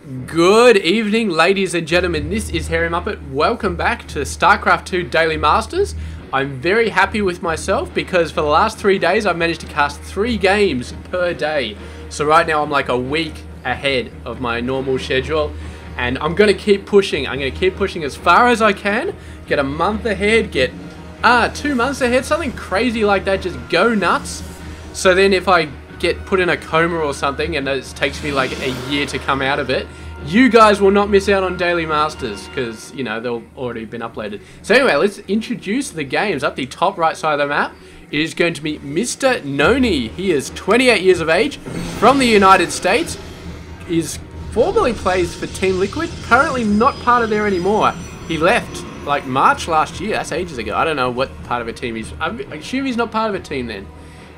Good evening, ladies and gentlemen. This is Harry Muppet. Welcome back to Starcraft 2 Daily Masters. I'm very happy with myself because for the last 3 days I've managed to cast 3 games per day. So right now I'm like a week ahead of my normal schedule, and I'm going to keep pushing. I'm going to keep pushing as far as I can. Get a month ahead, get 2 months ahead, something crazy like that. Just go nuts. So then if I get put in a coma or something and it takes me like a year to come out of it, you guys will not miss out on Daily Masters because, you know, they'll already been uploaded. So anyway, let's introduce the games. Up the top right side of the map, it is going to be Mr. NonY. He is 28 years of age, from the United States, is formerly plays for Team Liquid, currently not part of there anymore. He left like March last year, that's ages ago. I don't know what part of a team he's, I assume he's not part of a team then.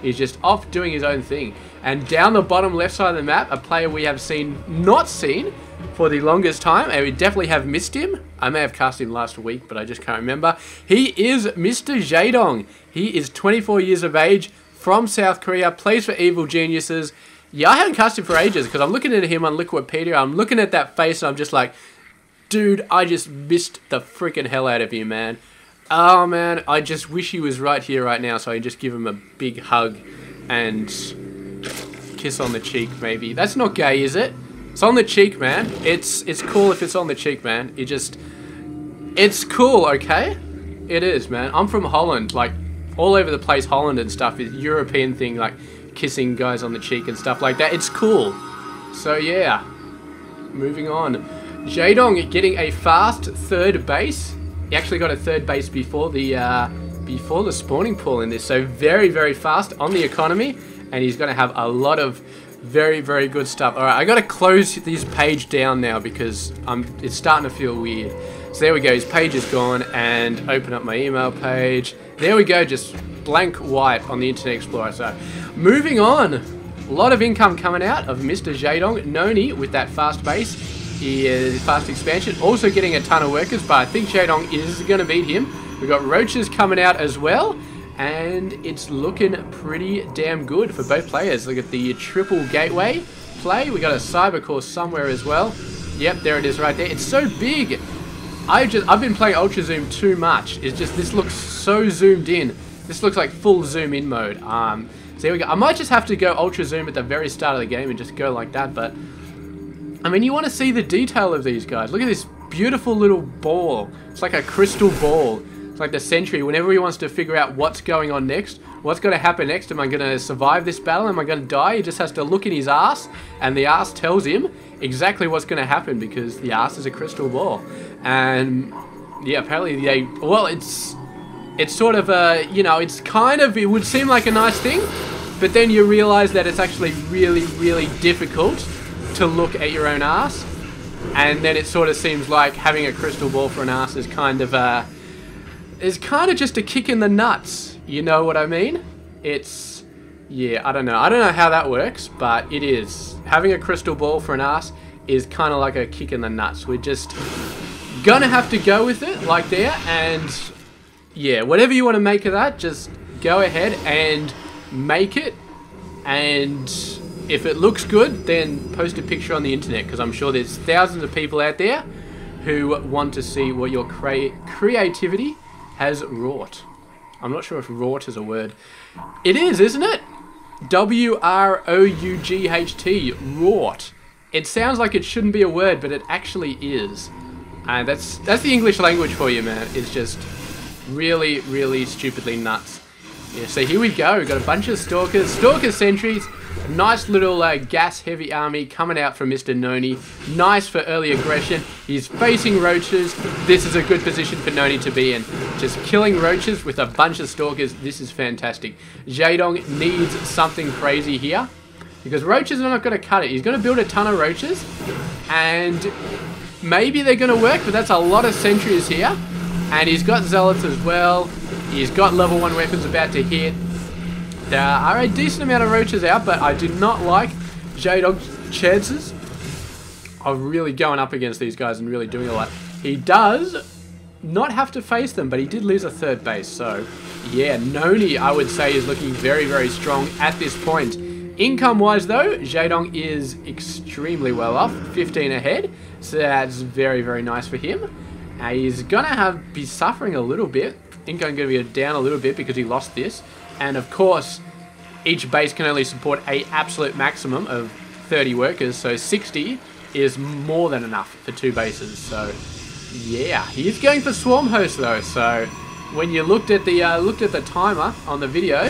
He's just off doing his own thing. And down the bottom left side of the map, a player we have not seen for the longest time, and we definitely have missed him. I may have cast him last week, but I just can't remember. He is Mr. Jaedong. He is 24 years of age, from South Korea, plays for Evil Geniuses. Yeah, I haven't cast him for ages because I'm looking at him on Liquipedia. I'm looking at that face and I'm just like, dude, I just missed the freaking hell out of you, man. Oh man, I just wish he was right here right now so I can just give him a big hug and kiss on the cheek maybe. That's not gay, is it? It's on the cheek, man. It's cool if it's on the cheek, man. It's cool, okay? It is, man. I'm from Holland, like all over the place. Holland and stuff is a European thing, like kissing guys on the cheek and stuff like that. It's cool. So yeah, moving on. Jaedong getting a fast third base. He actually got a third base before the spawning pool in this, so very, very fast on the economy, and he's going to have a lot of very, very good stuff. All right, I got to close this page down now because it's starting to feel weird. So there we go, his page is gone, and open up my email page. There we go, just blank white on the Internet Explorer. So moving on, a lot of income coming out of Mr. Jaedong. NonY with that fast base. He is fast expansion, also getting a ton of workers, but I think Jaedong is going to beat him. We've got roaches coming out as well, and it's looking pretty damn good for both players. Look at the triple gateway play. We got a cyber core somewhere as well. Yep, there it is right there. It's so big. I've been playing Ultra Zoom too much. It's just, this looks so zoomed in. This looks like full zoom in mode. So here we go. I might just have to go Ultra Zoom at the very start of the game and just go like that, but I mean, you want to see the detail of these guys. Look at this beautiful little ball. It's like a crystal ball. It's like the Sentry. Whenever he wants to figure out what's going on next, what's going to happen next, am I going to survive this battle? Am I going to die? He just has to look in his ass, and the ass tells him exactly what's going to happen because the ass is a crystal ball. And yeah, apparently well, it's sort of a, you know, it's kind of, it would seem like a nice thing, but then you realize that it's actually really, really difficult to look at your own ass, and then it sort of seems like having a crystal ball for an ass is kind of just a kick in the nuts. You know what I mean? It's, yeah, I don't know how that works, but it is. Having a crystal ball for an ass is kind of like a kick in the nuts. We're just gonna have to go with it like there, and yeah, whatever you want to make of that, just go ahead and make it, and if it looks good, then post a picture on the internet, because I'm sure there's thousands of people out there who want to see what your creativity has wrought. I'm not sure if wrought is a word. It is, isn't it? W-R-O-U-G-H-T, wrought. It sounds like it shouldn't be a word, but it actually is. And that's the English language for you, man. It's just really, really stupidly nuts. Yeah, so here we go. We've got a bunch of stalkers, sentries. Nice little gas-heavy army coming out from Mr. NonY. Nice for early aggression. He's facing roaches. This is a good position for NonY to be in. Just killing roaches with a bunch of stalkers. This is fantastic. Jaedong needs something crazy here, because roaches are not going to cut it. He's going to build a ton of roaches, and maybe they're going to work, but that's a lot of sentries here. And he's got zealots as well. He's got level 1 weapons about to hit. There are a decent amount of roaches out, but I do not like Jaedong's chances of really going up against these guys and really doing a lot. He does not have to face them, but he did lose a third base, so yeah, NonY, I would say, is looking very, very strong at this point. Income-wise, though, Jaedong is extremely well off, 15 ahead, so that's very, very nice for him. He's gonna be suffering a little bit. Income going to be down a little bit because he lost this, and of course, each base can only support a absolute maximum of 30 workers, so 60 is more than enough for 2 bases. So, yeah, he is going for Swarm Host though. So, when you looked at the timer on the video,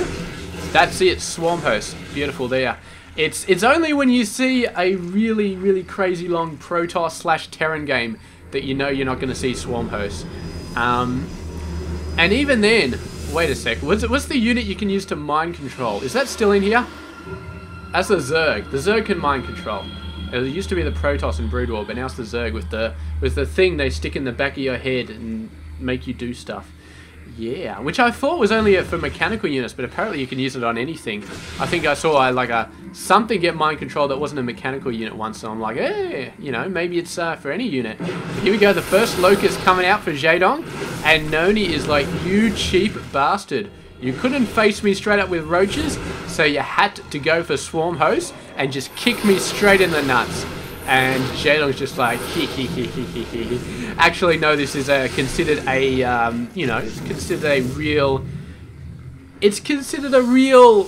that's it, Swarm Host. Beautiful there. It's only when you see a really, really crazy long Protoss / Terran game that you know you're not going to see Swarm Host. And even then, wait a sec, what's the unit you can use to mind control? Is that still in here? That's the Zerg. The Zerg can mind control. It used to be the Protoss and Brood War, but now it's the Zerg with the thing they stick in the back of your head and make you do stuff. Yeah, which I thought was only for mechanical units, but apparently you can use it on anything. I think I saw like something get mind control that wasn't a mechanical unit once, so I'm like, eh, you know, maybe it's for any unit. Here we go, the first Locust coming out for Jaedong, and NonY is like, you cheap bastard. You couldn't face me straight up with roaches, so you had to go for Swarm Host and just kick me straight in the nuts. And Jaedong's just like, he. Actually, no, this is considered a, you know, it's considered a real,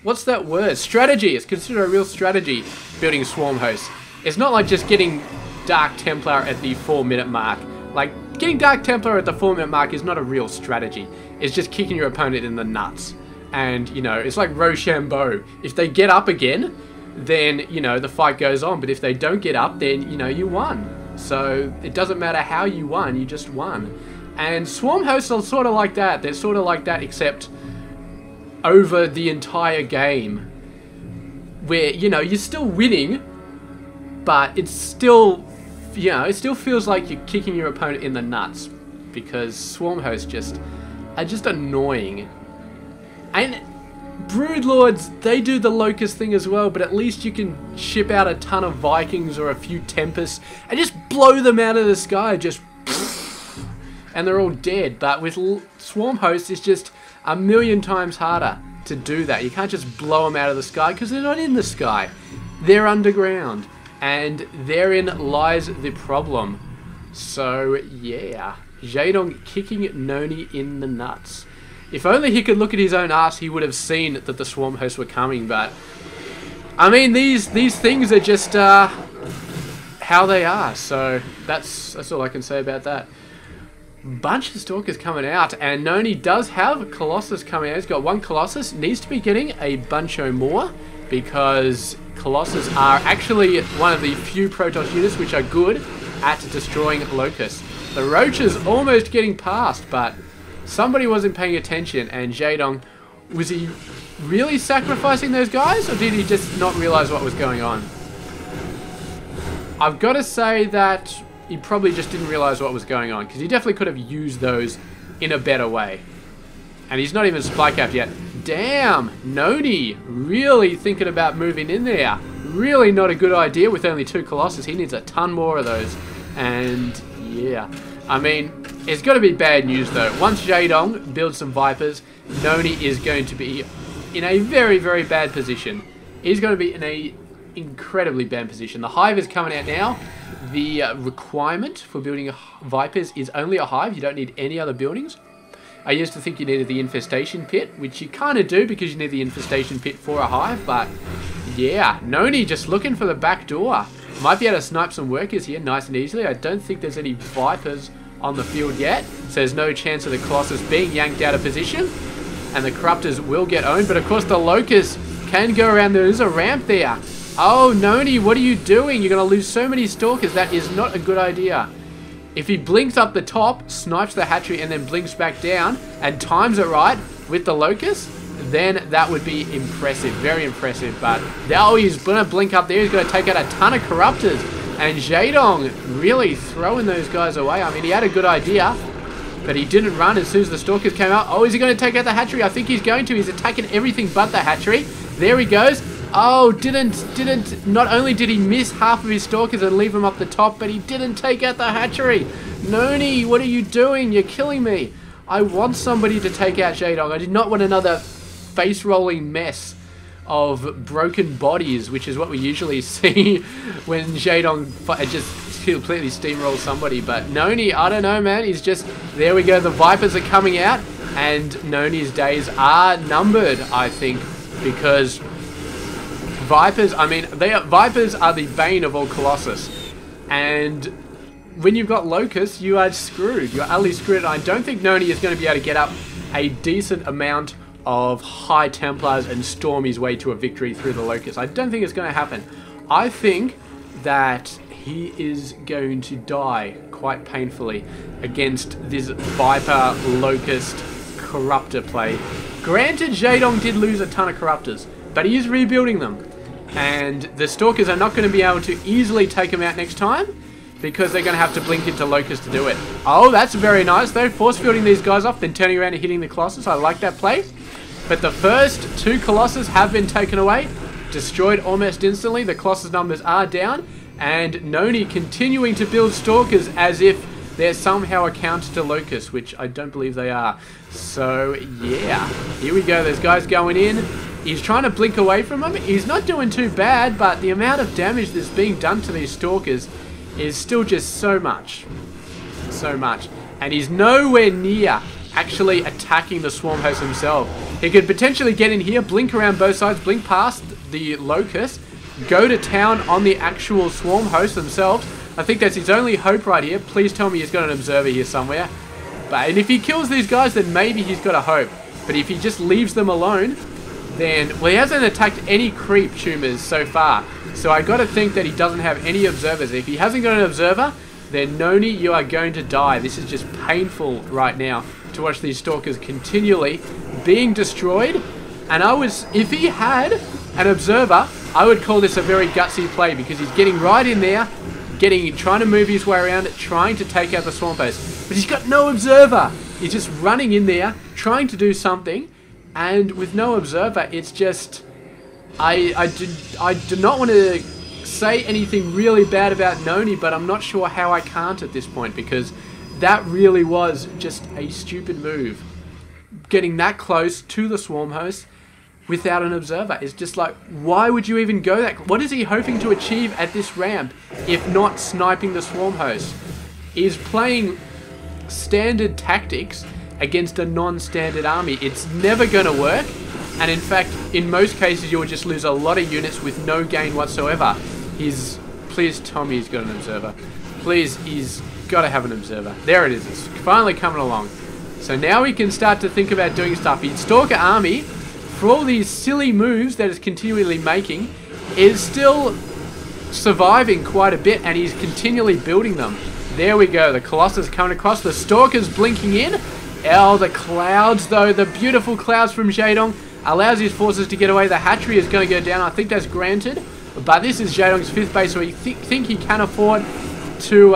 what's that word? Strategy. It's considered a real strategy, building Swarm Hosts. It's not like just getting Dark Templar at the 4-minute mark. Like, getting Dark Templar at the 4-minute mark is not a real strategy. It's just kicking your opponent in the nuts. And, you know, it's like Rochambeau. If they get up again, then, you know, the fight goes on. But if they don't get up, then, you know, you won. So it doesn't matter how you won, you just won. And Swarm Hosts are sort of like that. They're sort of like that, except over the entire game, where, you know, you're still winning, but it's still, you know, it still feels like you're kicking your opponent in the nuts, because Swarm Hosts are just annoying. And Broodlords, they do the Locust thing as well, but at least you can ship out a ton of Vikings or a few Tempests and just blow them out of the sky, just and they're all dead. But with Swarm Hosts, it's just a million times harder to do that. You can't just blow them out of the sky because they're not in the sky. They're underground, and therein lies the problem. So yeah, Jaedong kicking NonY in the nuts. If only he could look at his own ass, he would have seen that the Swarm Hosts were coming, but I mean, these things are just how they are, so that's all I can say about that. Bunch of Stalkers coming out, and NonY does have Colossus coming out. He's got 1 Colossus, needs to be getting a buncho more, because Colossus are actually one of the few Protoss units which are good at destroying Locusts. The Roach is almost getting past, but somebody wasn't paying attention, and Jaedong, was he really sacrificing those guys, or did he just not realize what was going on? I've got to say that he probably just didn't realize what was going on, because he definitely could have used those in a better way. And he's not even supply capped yet. Damn, NonY really thinking about moving in there. Really not a good idea with only 2 Colossus. He needs a ton more of those. And yeah, I mean, it's got to be bad news though. Once Jaedong builds some Vipers, NonY is going to be in a very, very bad position. He's going to be in a incredibly bad position. The Hive is coming out now. The requirement for building Vipers is only a Hive. You don't need any other buildings. I used to think you needed the Infestation Pit, which you kind of do because you need the Infestation Pit for a Hive, but yeah, NonY just looking for the back door. Might be able to snipe some workers here nice and easily. I don't think there's any Vipers on the field yet, so there's no chance of the Colossus being yanked out of position, and the Corruptors will get owned, but of course the Locusts can go around. There's a ramp there. Oh, NonY, what are you doing? You're going to lose so many Stalkers. That is not a good idea. If he blinks up the top, snipes the hatchery, and then blinks back down, and times it right with the Locust, then that would be impressive, very impressive. But now he's going to blink up there. He's going to take out a ton of Corruptors. And Jaedong really throwing those guys away. I mean, he had a good idea, but he didn't run as soon as the Stalkers came out. Oh, is he going to take out the hatchery? I think he's going to. He's attacking everything but the hatchery. There he goes. Oh, not only did he miss half of his Stalkers and leave them up the top, but he didn't take out the hatchery. NonY, what are you doing? You're killing me. I want somebody to take out Jaedong. I did not want another face-rolling mess of broken bodies, which is what we usually see when Jaedong just completely steamrolls somebody. But NonY, I don't know, man. He's just, there we go. The Vipers are coming out, and NonY's days are numbered, I think, because Vipers, I mean, Vipers are the bane of all Colossus, and when you've got Locusts, you are screwed. You're utterly screwed. And I don't think NonY is going to be able to get up a decent amount of High Templars and storm his way to a victory through the Locusts. I don't think it's going to happen. I think that he is going to die quite painfully against this Viper Locust Corruptor play. Granted, Jaedong did lose a ton of Corruptors, but he is rebuilding them. And the Stalkers are not going to be able to easily take him out next time, because they're going to have to blink into Locust to do it. Oh, that's very nice though. Force fielding these guys off, then turning around and hitting the Colossus. I like that play. But the first two Colossus have been taken away. Destroyed almost instantly. The Colossus numbers are down. And NonY continuing to build Stalkers as if they're somehow a counter to Locust, which I don't believe they are. So, yeah. Here we go. There's guys going in. He's trying to blink away from him. He's not doing too bad, but the amount of damage that's being done to these Stalkers is still just so much. So much. And he's nowhere near actually attacking the Swarm Host himself. He could potentially get in here, blink around both sides, blink past the Locust, go to town on the actual Swarm Host themselves. I think that's his only hope right here. Please tell me he's got an Observer here somewhere. And if he kills these guys, then maybe he's got a hope. But if he just leaves them alone, then, well, he hasn't attacked any creep tumors so far. So I got to think that he doesn't have any observers. If he hasn't got an observer, then NonY, you are going to die. This is just painful right now to watch these Stalkers continually being destroyed. And if he had an observer, I would call this a very gutsy play, because he's getting right in there, trying to move his way around, trying to take out the Swamp Host. But he's got no observer. He's just running in there, trying to do something. And with no observer, it's just, I do not want to say anything really bad about NonY, but I'm not sure how I can't at this point, because that really was just a stupid move. Getting that close to the Swarm Host without an observer is just like, why would you even go that? What is he hoping to achieve at this ramp if not sniping the Swarm Host? He's playing standard tactics against a non-standard army. It's never going to work, and in fact, in most cases, you will just lose a lot of units with no gain whatsoever. Please tell me he's got an observer. Please, he's got to have an observer. There it is. It's finally coming along. So now we can start to think about doing stuff. His Stalker army, for all these silly moves that it's continually making, is still surviving quite a bit, and he's continually building them. There we go. The Colossus coming across. The Stalker's blinking in. Oh, the clouds, though. The beautiful clouds from Jaedong allows his forces to get away. The hatchery is going to go down. I think that's granted. But this is Jaedong's 5th base, so we think he can afford to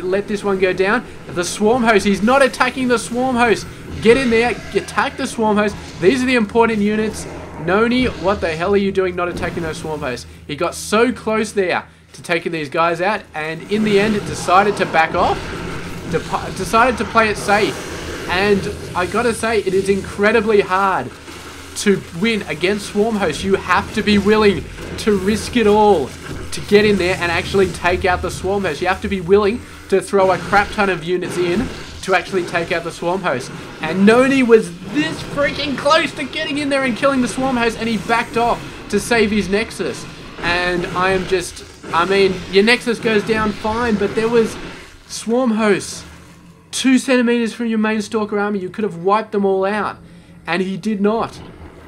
let this one go down. The Swarm Host. He's not attacking the Swarm Host. Get in there. Attack the Swarm Host. These are the important units. NonY, what the hell are you doing not attacking those Swarm Hosts? He got so close there to taking these guys out, and in the end, it decided to back off. Decided to play it safe. And I gotta say, it is incredibly hard to win against Swarm Hosts. You have to be willing to risk it all to get in there and actually take out the Swarm Host. You have to be willing to throw a crap ton of units in to actually take out the Swarm Host. And NonY was this freaking close to getting in there and killing the Swarm Host, and he backed off to save his Nexus. And I mean, your Nexus goes down fine, but there was Swarm Hosts 2 centimeters from your main Stalker army. You could have wiped them all out, and he did not.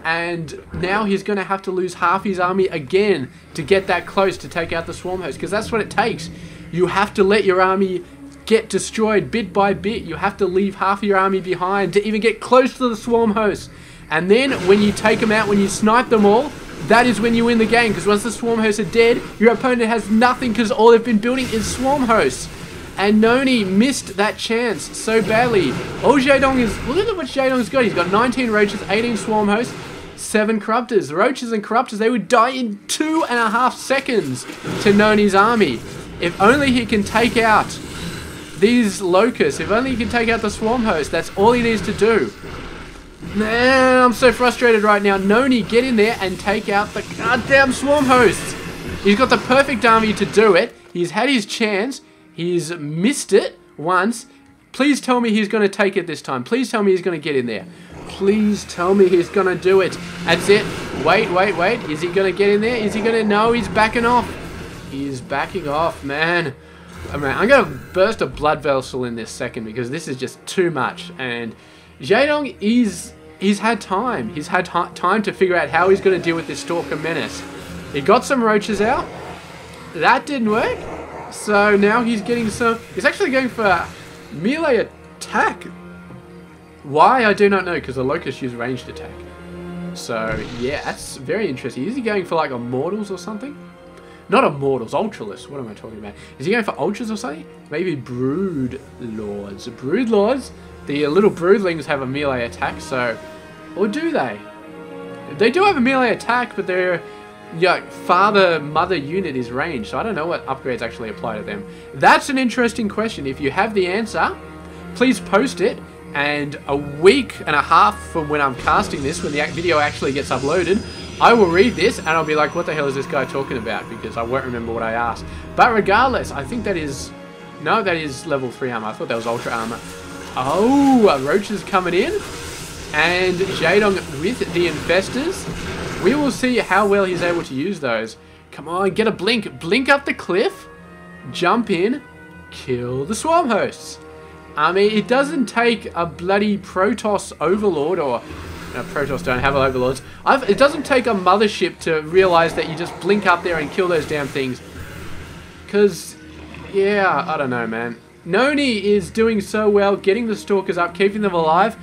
And now he's going to have to lose half his army again to get that close to take out the Swarm Host, because that's what it takes. You have to let your army get destroyed bit by bit. You have to leave half your army behind to even get close to the Swarm Host. And then when you take them out, when you snipe them all, that is when you win the game, because once the Swarm Hosts are dead, your opponent has nothing, because all they've been building is Swarm Hosts. And NonY missed that chance so badly. All Jaedong is, look at what Jaedong's got. He's got 19 Roaches, 18 Swarm Hosts, 7 Corruptors. The Roaches and Corruptors, they would die in 2.5 seconds to NonY's army. If only he can take out these Locusts, if only he can take out the Swarm Host, that's all he needs to do. Man, I'm so frustrated right now. NonY, get in there and take out the goddamn swarm hosts. He's got the perfect army to do it. He's had his chance. He's missed it once. Please tell me he's going to take it this time. Please tell me he's going to get in there. Please tell me he's going to do it. That's it. Wait. Is he going to get in there? Is he going to? No, he's backing off. He's backing off, man. I'm going to burst a blood vessel in this second because this is just too much. And Jaedong he's had time. He's had time to figure out how he's going to deal with this Stalker menace. He got some roaches out. That didn't work. So now he's getting some... He's actually going for melee attack. Why? I do not know, because the Locust use ranged attack. So, yeah, that's very interesting. Is he going for, like, Immortals or something? Not Immortals, Ultralists. What am I talking about? Is he going for Ultras or something? Maybe Brood Lords. Brood Lords? The little Broodlings have a melee attack, so... Or do they? They do have a melee attack, but their father-mother unit is ranged, so I don't know what upgrades actually apply to them. That's an interesting question. If you have the answer, please post it. And a week and a half from when I'm casting this, when the video actually gets uploaded, I will read this and I'll be like, what the hell is this guy talking about? Because I won't remember what I asked. But regardless, I think that is... No, that is level 3 armor. I thought that was ultra armor. Oh, Roaches coming in. And Jaedong with the Infestors. We will see how well he's able to use those. Come on, get a blink. Blink up the cliff. Jump in. Kill the swarm hosts. I mean, it doesn't take a bloody Protoss overlord, or... No, Protoss don't have overlords. It doesn't take a mothership to realize that you just blink up there and kill those damn things. Because, yeah, I don't know, man. NonY is doing so well, getting the Stalkers up, keeping them alive,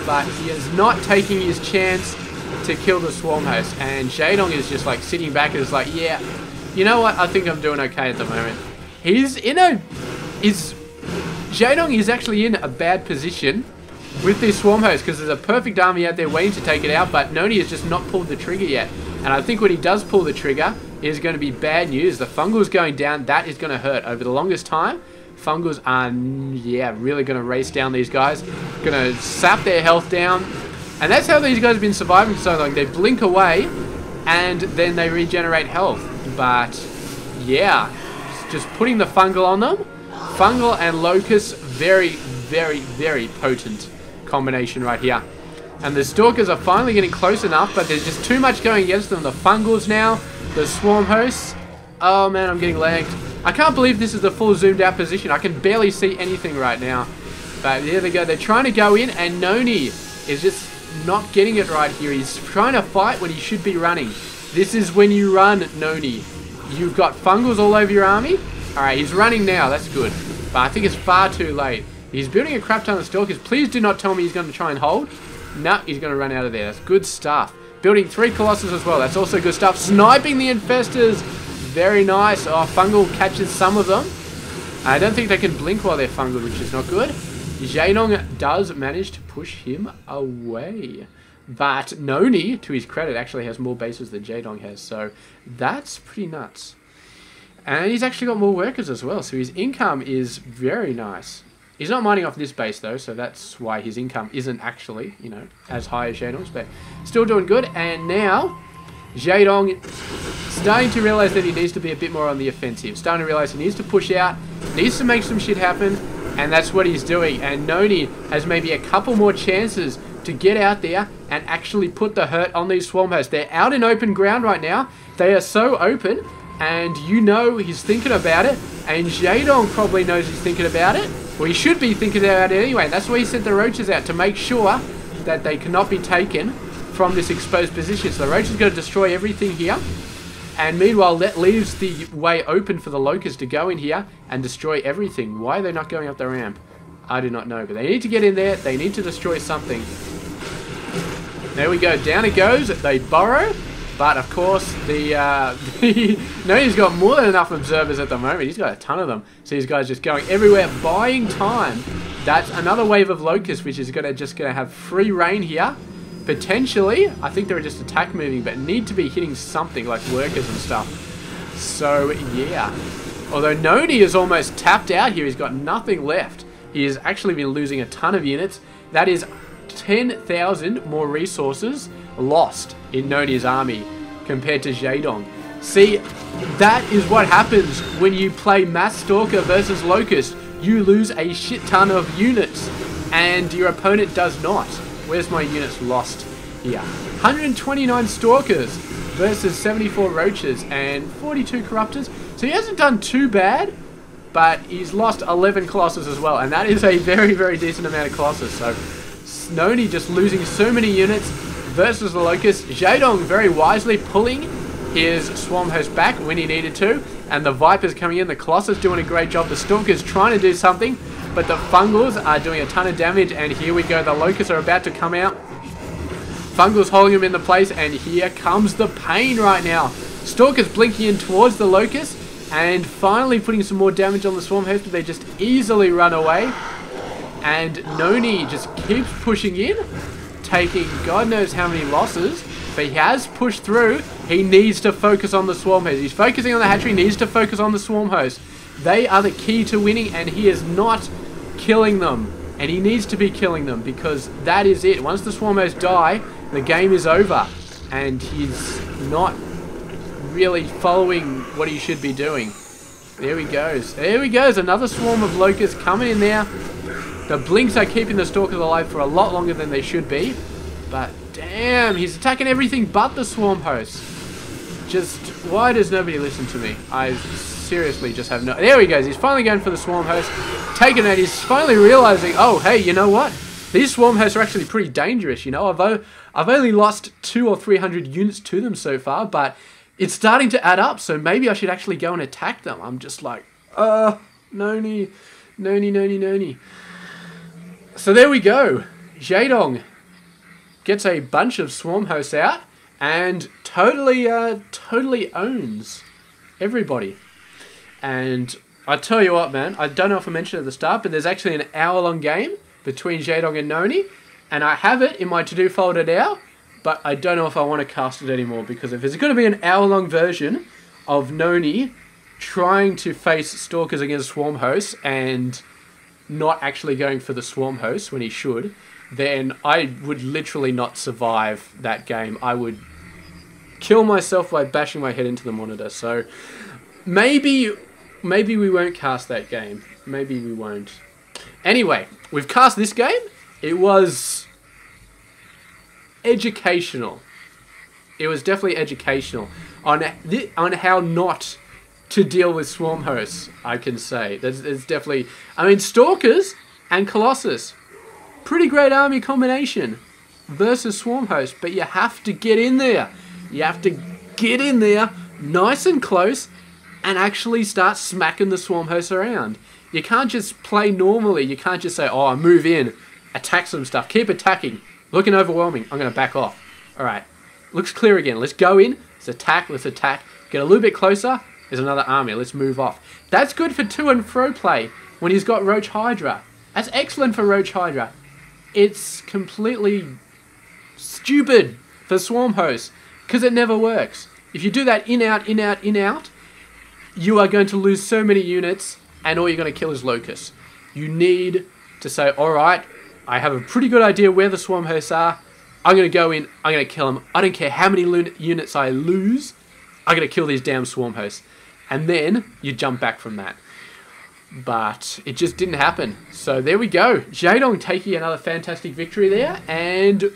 but he is not taking his chance to kill the swarm host. And Jaedong is just like sitting back and is like, yeah, you know what? I think I'm doing okay at the moment. He's in a... Jaedong is actually in a bad position with this swarm host because there's a perfect army out there waiting to take it out, but NonY has just not pulled the trigger yet. And I think when he does pull the trigger, it is going to be bad news. The Fungals going down, that is going to hurt. Over the longest time, Fungals are, yeah, really going to race down these guys. Going to sap their health down. And that's how these guys have been surviving so long. They blink away, and then they regenerate health. But, yeah, just putting the Fungal on them. Fungal and Locust, very, very, very potent combination right here. And the Stalkers are finally getting close enough, but there's just too much going against them. The Fungals now, the Swarm Hosts. Oh man, I'm getting lagged. I can't believe this is the full zoomed out position. I can barely see anything right now. But there they go. They're trying to go in, and NonY is just not getting it right here. He's trying to fight when he should be running. This is when you run, NonY. You've got Fungals all over your army. Alright, he's running now. That's good. But I think it's far too late. He's building a crap ton of Stalkers. Please do not tell me he's going to try and hold. No, he's going to run out of there. That's good stuff. Building 3 Colossus as well. That's also good stuff. Sniping the Infestors. Very nice. Oh, Fungal catches some of them. I don't think they can blink while they're Fungal, which is not good. Jaedong does manage to push him away. But NonY, to his credit, actually has more bases than Jaedong has. So that's pretty nuts. And he's actually got more workers as well, so his income is very nice. He's not mining off this base though, so that's why his income isn't actually, you know, as high as Jaedong's, but still doing good. And now, Jaedong starting to realize that he needs to be a bit more on the offensive. Starting to realize he needs to push out, needs to make some shit happen, and that's what he's doing. And NonY has maybe a couple more chances to get out there and actually put the hurt on these swarm hosts. They're out in open ground right now. They are so open. And you know he's thinking about it, and Jaedong probably knows he's thinking about it. Well, he should be thinking about it anyway. That's why he sent the Roaches out, to make sure that they cannot be taken from this exposed position. So the Roach is going to destroy everything here, and meanwhile that leaves the way open for the Locust to go in here and destroy everything. Why are they not going up the ramp? I do not know, but they need to get in there. They need to destroy something. There we go. Down it goes. They burrow. But of course, NonY's got more than enough observers at the moment. He's got a ton of them. So these guys just going everywhere, buying time. That's another wave of Locusts, which is just gonna have free reign here. Potentially, I think they're just attack moving, but need to be hitting something like workers and stuff. So yeah. Although NonY is almost tapped out here, he's got nothing left. He has actually been losing a ton of units. That is 10,000 more resources lost in NonY's army compared to Jaedong. See, that is what happens when you play Mass Stalker versus Locust. You lose a shit ton of units, and your opponent does not. Where's my units lost here? 129 Stalkers versus 74 Roaches and 42 Corruptors. So he hasn't done too bad, but he's lost 11 Colossus as well, and that is a very, very decent amount of Colossus. So NonY just losing so many units versus the Locust. Jaedong very wisely pulling his Swarm Host back when he needed to, and the Vipers coming in. The Colossus doing a great job. The Stalkers trying to do something, but the Fungals are doing a ton of damage, and here we go. The Locusts are about to come out. Fungals holding him in the place, and here comes the pain right now. Stalkers blinking in towards the Locust, and finally putting some more damage on the Swarm Host, but they just easily run away. And NonY just keeps pushing in, taking God knows how many losses, but he has pushed through. He needs to focus on the Swarm Host. He's focusing on the hatchery, needs to focus on the Swarm Host. They are the key to winning, and he is not killing them. And he needs to be killing them, because that is it. Once the Swarm Host die, the game is over. And he's not really following what he should be doing. There he goes. There he goes. Another swarm of Locusts coming in there. The Blinks are keeping the Stalkers alive for a lot longer than they should be. But damn, he's attacking everything but the Swarm Host. Just, why does nobody listen to me? I seriously just have no... There he goes. He's finally going for the Swarm Host. Taking it. He's finally realizing, oh, hey, you know what? These Swarm Hosts are actually pretty dangerous, you know? I've only lost 200 or 300 units to them so far, but it's starting to add up, so maybe I should actually go and attack them. I'm just like, NonY. So there we go. Jaedong gets a bunch of Swarm Hosts out and totally owns everybody. And I tell you what, man, I don't know if I mentioned at the start, but there's actually an hour-long game between Jaedong and NonY, and I have it in my to-do folder now, but I don't know if I want to cast it anymore, because if it's going to be an hour-long version of NonY trying to face Stalkers against Swarm Hosts and not actually going for the Swarm Hosts when he should, then I would literally not survive that game. I would kill myself by bashing my head into the monitor. So maybe we won't cast that game. Maybe we won't. Anyway, we've cast this game. It was educational. It was definitely educational on how not to deal with Swarm Hosts, I can say. There's definitely... I mean, Stalkers and Colossus, pretty great army combination versus Swarm Hosts, but you have to get in there. You have to get in there nice and close and actually start smacking the Swarm Hosts around. You can't just play normally. You can't just say, oh, I move in, attack some stuff. Keep attacking. Looking overwhelming. I'm going to back off. All right. Looks clear again. Let's go in. Let's attack. Let's attack. Get a little bit closer. There's another army. Let's move off. That's good for to and fro play when he's got Roach Hydra. That's excellent for Roach Hydra. It's completely stupid for Swarm Hosts because it never works. If you do that in, out, in, out, in, out, you are going to lose so many units, and all you're going to kill is Locusts. You need to say, alright, I have a pretty good idea where the Swarm Hosts are. I'm going to go in, I'm going to kill them. I don't care how many units I lose, I'm going to kill these damn Swarm Hosts. And then you jump back from that. But it just didn't happen. So there we go. Jaedong taking another fantastic victory there. And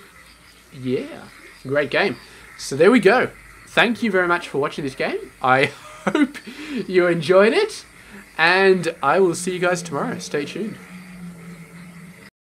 yeah, great game. So there we go. Thank you very much for watching this game. I hope you enjoyed it. And I will see you guys tomorrow. Stay tuned.